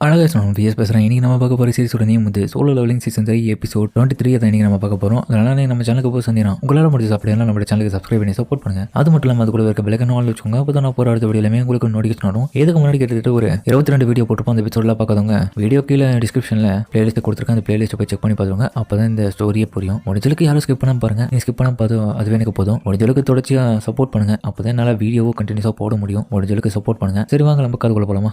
அழகா சொன்னோம் விஎஸ் பேசுகிறேன். இன்றைக்கி நம்ம பார்க்க போகிற சீரிஸோட நேம் வந்து சோலோ லெவலிங் சீசன் 3 எபிசோட் 23 தான் இன்றைக்கி நம்ம பார்க்க போகிறோம். அதனால் நம்ம சேனலுக்கு போய் சந்தினா உங்களால் முடிஞ்சு அப்படின்னா நம்ம சேனலுக்கு சப்ஸ்கிரைப் பண்ணி சப்போர்ட் பண்ணுங்கள். அது மட்டும் இல்லாமல் அது கூட இருக்க பெல்லைக்கான ஆல் வச்சுக்கோங்க. அப்போ தான் நான் போகிற அடுத்த வீடியோலையுமே உங்களுக்கு நோட்டிஃபிகேஷன் வரும். இதுக்கு முன்னாடி கிட்டத்தட்ட ஒரு 22 வீடியோ போட்டுப்போம். அந்த எபிசோடெலாம் பார்க்காதவங்க வீடியோ கீழே டிஸ்கிரிப்ஷனில் பிளேலிஸ்ட் கொடுத்துருக்கேன். அந்த பிளேலிஸ்ட்டை போய் செக் பண்ணி பார்த்துருங்க. அப்போ தான் இந்த ஸ்டோரியே புரியும். முடிஞ்சளவுக்கு யாரும் ஸ்கிப் பண்ணாமல் பாருங்கள். நீ ஸ்கிப் பண்ணால் பார்த்து அதுவே எனக்கு போதும். முடிஞ்சளவுக்கு தொடர்ச்சியாக சப்போர்ட் பண்ணுங்கள். அப்போ தான் என்னால் வீடியோவும் கண்டினியூஸாக போட முடியும். முடிஞ்சளவுக்கு சப்போர்ட் பண்ணுங்கள். சரி வாங்க நம்ம கதை போகலாமா.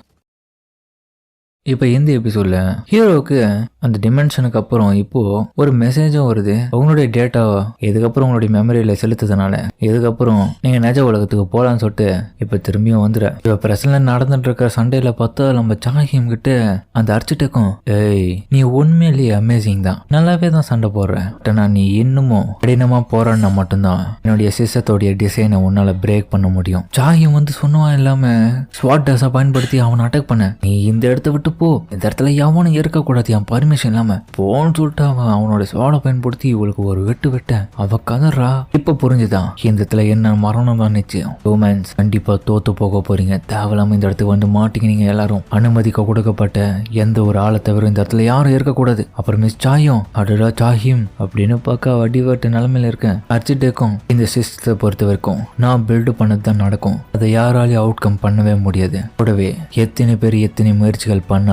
இப்போ இந்த எபிசோடில் ஹீரோவுக்கு அந்த டிமென்ஷனுக்கு அப்புறம் இப்போது ஒரு மெசேஜும் வருது. உங்களுடைய டேட்டாவை இதுக்கப்புறம் உங்களுடைய மெமரியில் செலுத்துறதுனால இதுக்கப்புறம் நீங்கள் நிஜ உலகத்துக்கு போகலான்னு சொல்லிட்டு இப்போ திரும்பியும் வந்துடுற. இப்போ பிரசனில் நடந்துட்டு இருக்கிற சண்டையில் பார்த்தா நம்ம சாஹிம் கிட்ட அந்த ஆர்கிடெக்டும் நீ உண்மையிலேயே அமேசிங் தான், நல்லாவே தான் சண்டை போடுற. ஆனால் நீ இன்னமும் கடினமாக போறான்னா மட்டும்தான் என்னுடைய சிஸ்டத்தோடைய டிசைனை உன்னால் பிரேக் பண்ண முடியும். சாஹிம் வந்து சொன்னவன் இல்லாமல் ஸ்வாட் டேஸை பயன்படுத்தி அவனை அட்டாக் பண்ண. நீ இந்த இடத்த விட்டு போ, இந்த இடத்துல எவனும் இருக்கக்கூடாது, என் பர்மிஷன் இல்லாம போன்னு சொல்லிட்டு அவனோட சோலை பயன்படுத்தி இவளுக்கு ஒரு வெட்ட அவ கதறா. இப்ப புரிஞ்சுதான் இந்த இடத்துல என்ன மரணம் தான் நிச்சயம். ஹியூமன்ஸ் கண்டிப்பா தோத்து போக போறீங்க. தேவையில்லாம இந்த இடத்துக்கு வந்து மாட்டீங்க. எல்லாரும் அனுமதிக்க கொடுக்கப்பட்ட எந்த ஒரு ஆளை தவிர இந்த இடத்துல யாரும் இருக்கக்கூடாது. அப்புறம் மிஸ் சாயும் அடடா சாஹிம் அப்படின்னு பார்க்க வடிவட்ட நிலைமையில இருக்கேன். அர்ச்சிடேக்கும் இந்த சிஸ்டத்தை பொறுத்த வரைக்கும் நான் பில்டு பண்ணது தான் நடக்கும். அதை யாராலையும் அவுட்கம் பண்ணவே முடியாது. கூடவே எத்தனை பேர் எத்தனை முயற்சிகள் பண்ணாலும்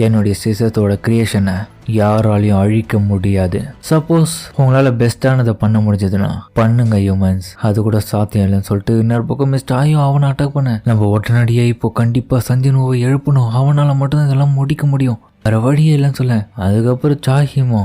என்னுடைய சிஸ்டத்தோட கிரியேஷனை யாராலையும் அழிக்க முடியாது. சப்போஸ் உங்களால பெஸ்டானதை பண்ண முடிஞ்சதுன்னா பண்ணுங்க ஹியூமன்ஸ், அது கூட சாத்தியம் இல்லைன்னு சொல்லிட்டு இன்னொரு பக்கம் மிஸ்டர் ஆயும் அவனை அட்டாக் பண்ண. நம்ம உடனடியே இப்போ கண்டிப்பா சஞ்சனுவை எழுப்பணும். அவனால மட்டும்தான் இதெல்லாம் முடிக்க முடியும். வேற வழியே இல்லைன்னு சொல்ல. அதுக்கப்புறம் சாஹிமோ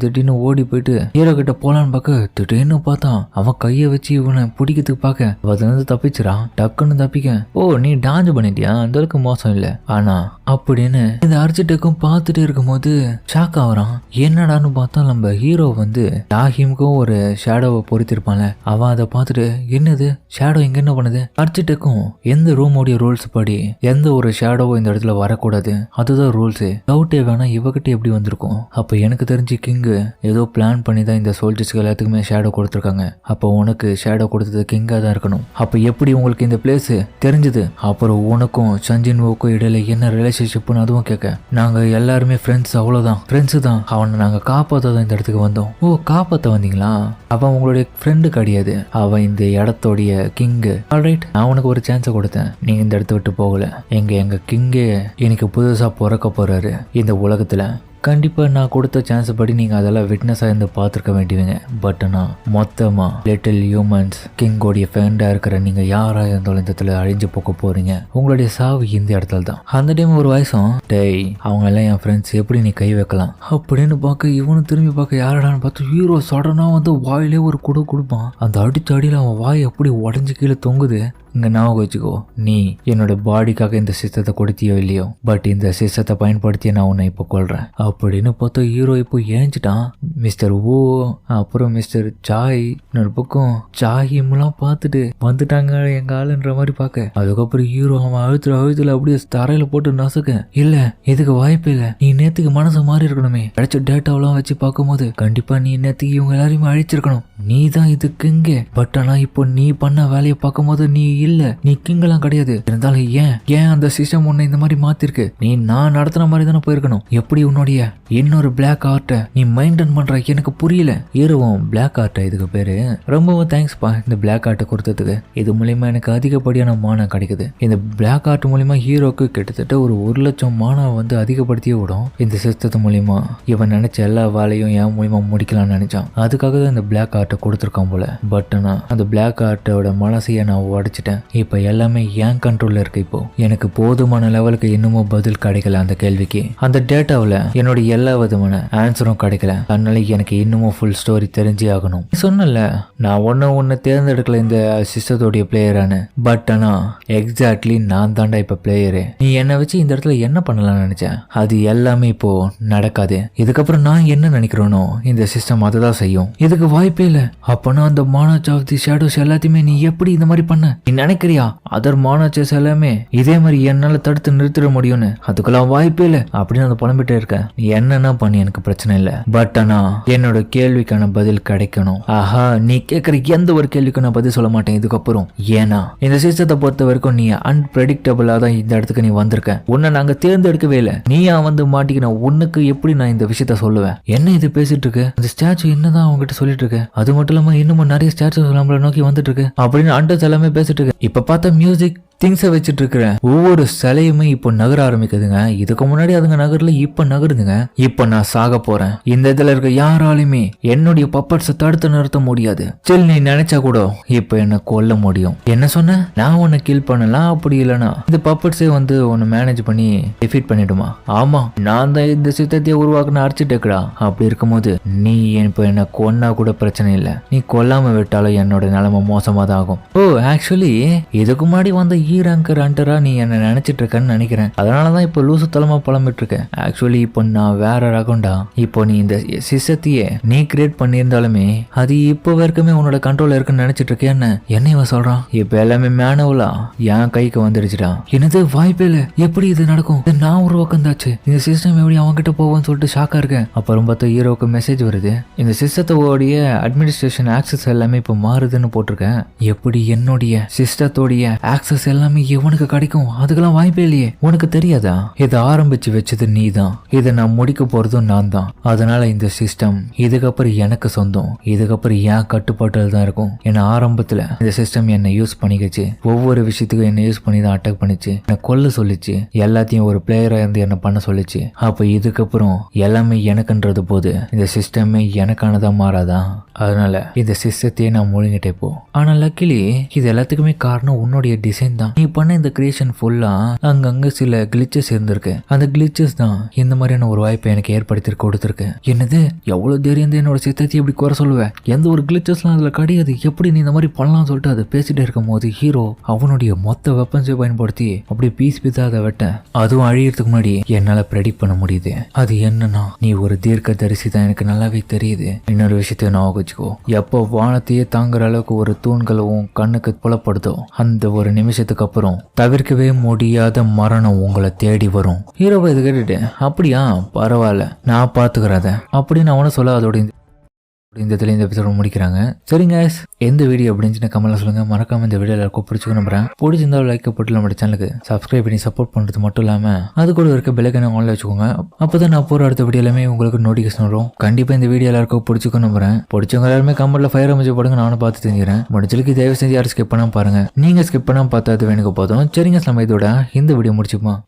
திடீர்னு ஓடி போயிட்டு ஹீரோ கிட்ட போலான்னு பார்க்க திடீர்னு பார்த்தான் அவன் கையை வச்சு இவனை பிடிக்கிறதுக்கு பார்க்க அதுல தப்பிச்சுறான். டக்குன்னு தப்பிக்க. ஓ நீ டான்ஸ் பண்ணிட்டியா, அந்த அளவுக்கு மோசம் இல்லை. ஆனா அப்படின்னு இந்த ஆர்கிடெக்டும் பார்த்துட்டு இருக்கும்போது ஷாக் ஆகுறான். என்னடான்னு பார்த்தா நம்ம ஹீரோ வந்து சாஹிமுக்கும் ஒரு ஷேடோவை பொறுத்திருப்பான்ல, அவன் அதை பார்த்துட்டு என்னது ஷேடோ இங்க என்ன பண்ணுது. ஆர்கிடெக்டும் எந்த ரூமோடைய ரூல்ஸ் படி எந்த ஒரு ஷேடோவும் இந்த இடத்துல வரக்கூடாது, அதுதான் ரூல்ஸ். டவுட்டே வேணா இவகிட்ட எப்படி வந்திருக்கும். அப்ப எனக்கு தெரிஞ்சு கிங்கு ஏதோ பிளான் பண்ணி தான் இந்த சோல்ஜர்ஸ்க்கு எல்லாத்துக்குமே ஷேடோ கொடுத்துருக்காங்க. அப்போ உனக்கு ஷேடோ கொடுத்தது கிங்கா தான் இருக்கணும். அப்ப எப்படி உங்களுக்கு இந்த பிளேஸ் தெரிஞ்சது? அப்புறம் உனக்கும் சஞ்சின்வுக்கும் இடையில என்ன ரிலேஷன்ஷிப்னு அதுவும் கேட்க. நாங்க எல்லாருமே ஃப்ரெண்ட்ஸ், அவ்வளவுதான் ஃப்ரெண்ட்ஸ் தான். அவனை நாங்க காப்பாற்ற தான் இந்த இடத்துக்கு வந்தோம். ஓ காப்பாற்ற வந்தீங்களா? அவன் உங்களுடைய ஃப்ரெண்டு கிடையாது, அவன் இந்த இடத்தோடைய கிங்கு. ஆல்ரைட், நான் உனக்கு ஒரு சான்ஸை கொடுத்தேன், நீங்க இந்த இடத்த விட்டு போகல. எங்க கிங்கே எனக்கு புதுசா பிறக்க போறாரு இந்த உலகத்துல. கண்டிப்பா நான் கொடுத்த சான்ஸ் படி நீங்க அதெல்லாம் விட்னஸா இருந்து பார்த்துருக்க வேண்டியவங்க. பட் நான் மொத்தமா லிட்டில் ஹியூமன்ஸ் கிங்கோடைய ஃப்ரெண்டா இருக்கிற நீங்க யாரா இருந்தாலும் இந்த இடத்துல அழிஞ்சு போக போறீங்க. உங்களுடைய சாவு இந்த இடத்துல தான். அந்த டைம் ஒரு வயசும் டேய் அவங்க எல்லாம் என் ஃப்ரெண்ட்ஸ், எப்படி நீ கை வைக்கலாம் அப்படின்னு பார்க்க இவனு திரும்பி பார்க்க யாரடான்னு பார்த்து ஹீரோ சடனா வந்து வாயிலே ஒரு கொடுப்பான். அந்த அடிச்ச அடியில் அவன் வாய் அப்படி உடஞ்சி கீழே தொங்குது. இங்க ஞாபகம் வச்சுக்கோ, நீ என்னோட பாடிக்காக இந்த சிஸ்டத்தை கொடுத்தியோ இல்லையோ, பட் இந்த சிஸ்டத்தை பயன்படுத்தி நான் உன்னை இப்போ கொள்றேன் அப்படின்னு பார்த்தா ஹீரோ இப்போ ஏஞ்சிட்டான். மிஸ்டர் ஓ அப்புறம் மிஸ்டர் சாய் இன்னொரு பக்கம் சாஹிம்லாம் பார்த்துட்டு வந்துட்டாங்க எங்க ஆளுன்ற மாதிரி பார்க்க. அதுக்கப்புறம் ஹீரோ அவன் அழுத்துல அப்படியே தரையில போட்டு நசுக்க. இல்ல இதுக்கு வாய்ப்பே இல்லை, நீ நேத்துக்கு மனசு மாறி இருக்கணுமே. அழைச்ச டேட்டாவெல்லாம் வச்சு பார்க்கும்போது கண்டிப்பா நீ நேத்துக்கு இவங்க எல்லாரையுமே அழிச்சிருக்கணும். நீ தான் இதுக்கு இங்கே. பட் ஆனா இப்போ நீ பண்ண வேலையை பார்க்கும்போது நீ இல்ல, நீ கிங்கெல்லாம் கிடையாது. இருந்தாலும் ஏன் அந்த சிஸ்டம் உன்னை இந்த மாதிரி மாத்திருக்கு? நீ நான் நடத்துன மாதிரி தானே போயிருக்கணும். எப்படி உன்னுடைய இன்னொரு பிளாக் ஆர்ட்டை நீ மெயின்டைன் பண்ற எனக்கு புரியல. ஏறுவோம் பிளாக் ஆர்ட்டை, இதுக்கு பேரு. ரொம்பவும் தேங்க்ஸ் பா இந்த பிளாக் ஆர்ட்டை கொடுத்ததுக்கு. இது மூலியமா எனக்கு அதிகப்படியான மானம் கிடைக்குது. இந்த பிளாக் ஆர்ட் மூலியமா ஹீரோக்கு கிட்டத்தட்ட ஒரு 1,00,000 மானம் வந்து அதிகப்படுத்தியே விடும். இந்த சிஸ்டத்து மூலியமா இவன் நினைச்ச எல்லா வேலையும் என் மூலியமா முடிக்கலாம்னு நினைச்சான். அதுக்காக தான் இந்த பிளாக் ஆர்ட்டை கொடுத்துருக்கான் போல. பட் ஆனா அந்த பிளாக் ஆர்ட்டோட மனசையை நான் உடைச்சிட்டேன். இப்ப எல்லாமே என் கண்ட்ரோல்ல இருக்கு. இப்போ எனக்கு போதுமான லெவலுக்கு இன்னமும் பதில் கிடைக்கல அந்த கேள்விக்கு. அந்த டேட்டாவில் என்னோட எல்லா விதமான ஆன்சரும் கிடைக்கல. அதனால எனக்கு இன்னமும் ஃபுல் ஸ்டோரி தெரிஞ்சே ஆகணும். சொன்னல நான் ஒன்னு தேர்ந்தெடுக்கல இந்த சிஸ்டத்தோடைய பிளேயரானு. பட் ஆனா எக்ஸாக்ட்லி நான் தாண்டா இப்ப பிளேயரு. நீ என்னை வச்சு இந்த இடத்துல என்ன பண்ணலாம்னு நினைச்சேன், அது எல்லாமே இப்போ நடக்காது. இதுக்கப்புறம் நான் என்ன நினைக்கிறேனோ இந்த சிஸ்டம் அதை தான் செய்யும். இதுக்கு வாய்ப்பே இல்லை. அப்பனா அந்த மானச் ஆஃப் தி ஷேடோஸ் எல்லாத்தையுமே நீ எப்படி இந்த மாதிரி பண்ண? நினைக்கிறியா அதர் மானாச்சஸ் எல்லாமே இதே மாதிரி என்னால தடுத்து நிறுத்திட முடியும்னு? அதுக்கெல்லாம் வாய்ப்பே இல்லை அப்படின்னு அந்த புலம்பிட்டே இருக்க. நீ என்னன்னா பண்ணி எனக்கு பிரச்சனை இல்லை, பட் ஆனா என்னோட கேள்விக்கான பதில் கிடைக்கணும். ஆஹா, நீ கேட்கிற எந்த ஒரு கேள்விக்கும் நான் பதில் சொல்ல மாட்டேன் இதுக்கப்புறம். ஏன்னா இந்த சிஸ்டத்தை பொறுத்த வரைக்கும் நீ அன்பிரடிக்டபிளா தான் இந்த இடத்துக்கு நீ வந்திருக்க. உன்னை நாங்க தேர்ந்தெடுக்கவே இல்லை, நீயா வந்து மாட்டிக்கின. உனக்கு எப்படி நான் இந்த விஷயத்த சொல்லுவேன்? என்ன இது பேசிட்டு இருக்கு? அந்த ஸ்டாச்சு என்னதான் அவங்ககிட்ட சொல்லிட்டு இருக்கு? அது மட்டும் இல்லாம இன்னமும் நிறைய ஸ்டாச்சு நம்மள நோக்கி வந்துட்டு இருக்கு அப்படின்னு அண்டர்ஸ் எல்லாமே பேசிட்டு இருக்கு. இப்ப பார்த்தா மியூசிக் திங்ஸை வச்சுட்டு இருக்கிற ஒவ்வொரு சிலையுமே இப்போ நகர ஆரம்பிக்குதுங்க. இதுக்கு முன்னாடி அதுங்க நகர்ல இப்ப நகருதுங்க. இப்ப நான் சாக போறேன். இந்த இதுல இருக்க யாராலுமே என்னுடைய பப்பட்ஸை தடுத்து நிறுத்த முடியாது. சரி, நீ நினைச்சா கூட இப்ப என்ன கொல்ல முடியும். என்ன சொன்ன? நான் உன்னை கில் பண்ணலாம், அப்படி இல்லைன்னா இந்த பப்பட்ஸே வந்து உன்னை மேனேஜ் பண்ணி டிஃபீட் பண்ணிடுமா? ஆமா, நான் தான் இந்த சித்தத்தையே உருவாக்குன ஆர்கிடெக்டா. அப்படி இருக்கும்போது நீ இப்ப என்ன கொன்னா கூட பிரச்சனை இல்லை. நீ கொல்லாம விட்டாலும் என்னோட நிலைமை மோசமா தான் ஆகும். ஓ, ஆக்சுவலி இதுக்கு முன்னாடி வந்த ஈராங்கர் ஹண்டரா நீ என்ன நினைச்சிட்டு இருக்கன்னு நினைக்கிறேன். அதனாலதான் இப்போ லூசு தலமா புலம்பிட்டு இருக்கேன். ஆக்சுவலி இப்போ நான் வேற ரகம்டா. இப்போ நீ இந்த சிஸ்டத்தையே நீ கிரியேட் பண்ணியிருந்தாலுமே அது இப்போ வரைக்குமே உன்னோட கண்ட்ரோல் இருக்குன்னு நினைச்சிட்டு இருக்கேன். என்ன இவன் சொல்றான்? இப்போ எல்லாமே மேனுவலா என் கைக்கு வந்துடுச்சுடா. என்னது? வாய்ப்பே இல்லை. எப்படி இது நடக்கும்? நான் உருவாக்கந்தாச்சு. இந்த சிஸ்டம் எப்படி அவன்கிட்ட போவோம்னு சொல்லிட்டு ஷாக்கா இருக்கேன். அப்புறம் பார்த்தா ஹீரோக்கு மெசேஜ் வருது. இந்த சிஸ்டத்தோடைய அட்மினிஸ்ட்ரேஷன் ஆக்சஸ் எல்லாமே இப்போ மாறுதுன்னு போட்டிருக்கேன். எப்படி என்னுடைய சிஸ்டத்தோடைய ஆக்சஸ் எல்லாமே இவனுக்கு கிடைக்கும்? அதுக்கெல்லாம் வாய்ப்பே இல்லையே. உனக்கு தெரியாதா? இதை ஆரம்பிச்சு வச்சது நீ தான், இதை நான் முடிக்க போறதும் நான் தான். அதனால இந்த சிஸ்டம் இதுக்கப்புறம் எனக்கு சொந்தம். இதுக்கப்புறம் என் கட்டுப்பாட்டில் தான் இருக்கும். ஏன்னா ஆரம்பத்துல இந்த சிஸ்டம் என்னை யூஸ் பண்ணிக்கிச்சு. ஒவ்வொரு விஷயத்துக்கும் என்னை யூஸ் பண்ணி தான் அட்டாக் பண்ணிச்சு. என்னை கொல்ல சொல்லிச்சு. எல்லாத்தையும் ஒரு பிளேயரா இருந்து என்ன பண்ண சொல்லிச்சு. அப்ப இதுக்கப்புறம் எல்லாமே எனக்குன்றது போது இந்த சிஸ்டமே எனக்கானதா மாறாதா? அதனால இந்த சிஸ்டத்தையே நான் முழுங்கிட்டே போ. ஆனா லக்கிலி இது எல்லாத்துக்குமே காரணம் உன்னுடைய டிசைன் தான். நீ பண்ண இந்த கிரியேஷன் ஃபுல்லா அங்கங்க சில கிளிச்சஸ் இருந்திருக்கு. அந்த கிளிச்சஸ் தான் இந்த மாதிரியான ஒரு வாய்ப்பை எனக்கு ஏற்படுத்தி கொடுத்துருக்கு. என்னது? எவ்வளவு தைரியம் என்னோட சித்தத்தை எப்படி குறை சொல்லுவேன்? எந்த ஒரு கிளிச்சஸ்லாம் அதுல கிடையாது. எப்படி நீ இந்த மாதிரி பண்ணலாம் சொல்லிட்டு அதை பேசிட்டே இருக்கும் போது ஹீரோ அவனுடைய மொத்த வெப்பன்ஸை பயன்படுத்தி அப்படியே பீஸ் பீஸா அதை வெட்ட. அதுவும் அழியறதுக்கு முன்னாடி என்னால ப்ரெடிக்ட் பண்ண முடியுது. அது என்னன்னா, நீ ஒரு தீர்க்க தரிசி தான், எனக்கு நல்லாவே தெரியுது. இன்னொரு விஷயத்த நான் வச்சுக்கோ, எப்போ வானத்தையே தாங்குற அளவுக்கு ஒரு தூண்கள் உன் கண்ணுக்கு புலப்படுதோ அந்த ஒரு நிமிஷத்துக்கு அப்புறம் தவிர்க்கவே முடியாத மரணம் உங்களை தேடி வரும். ஹீரோவை இது கேட்டுட்டு, அப்படியா, பரவாயில்ல, நான் பாத்துக்கிறத அப்படின்னு அவனை சொல்ல அதோட இந்த எபிசோட முடிக்கிறாங்க. சரிங்க, எந்த வீடியோ அப்படின்னு கமெண்ட்ல சொல்லுங்க. மறக்காம இந்த வீடியோ எல்லாருக்கும் பிடிச்சிக்க நம்புறேன். பிடிச்சிருந்தா லைக் போட்டு நம்ம சேனலுக்கு சப்ஸ்கிரைப் பண்ணி சப்போர்ட் பண்றது மட்டும் இல்லாம அது கூட இருக்க பெல் ஐகானை ஆன்ல வச்சுக்கோங்க. அப்பதான் நான் போற அடுத்த வீடியோ எல்லாமே உங்களுக்கு நோட்டிஃபிகேஷன் வரும். கண்டிப்பா இந்த வீடியோ எல்லாருக்கும் பிடிச்சிக்க நம்புறேன். பிடிச்சவங்க எல்லாருமே கமெண்ட்ல ஃபயர் அமைச்சு போடுங்க, நானும் பார்த்து தெரிஞ்சுக்கிறேன். முடிஞ்சலுக்கு தயவு செஞ்சு யாரும் ஸ்கிப் பண்ணாம பாருங்க. நீங்க ஸ்கிப் பண்ணாம பார்த்தா அது வேணுக்கு போதும். சரிங்க, நம்ம இதோட இந்த வீடியோ முடிச்சுப்போம்.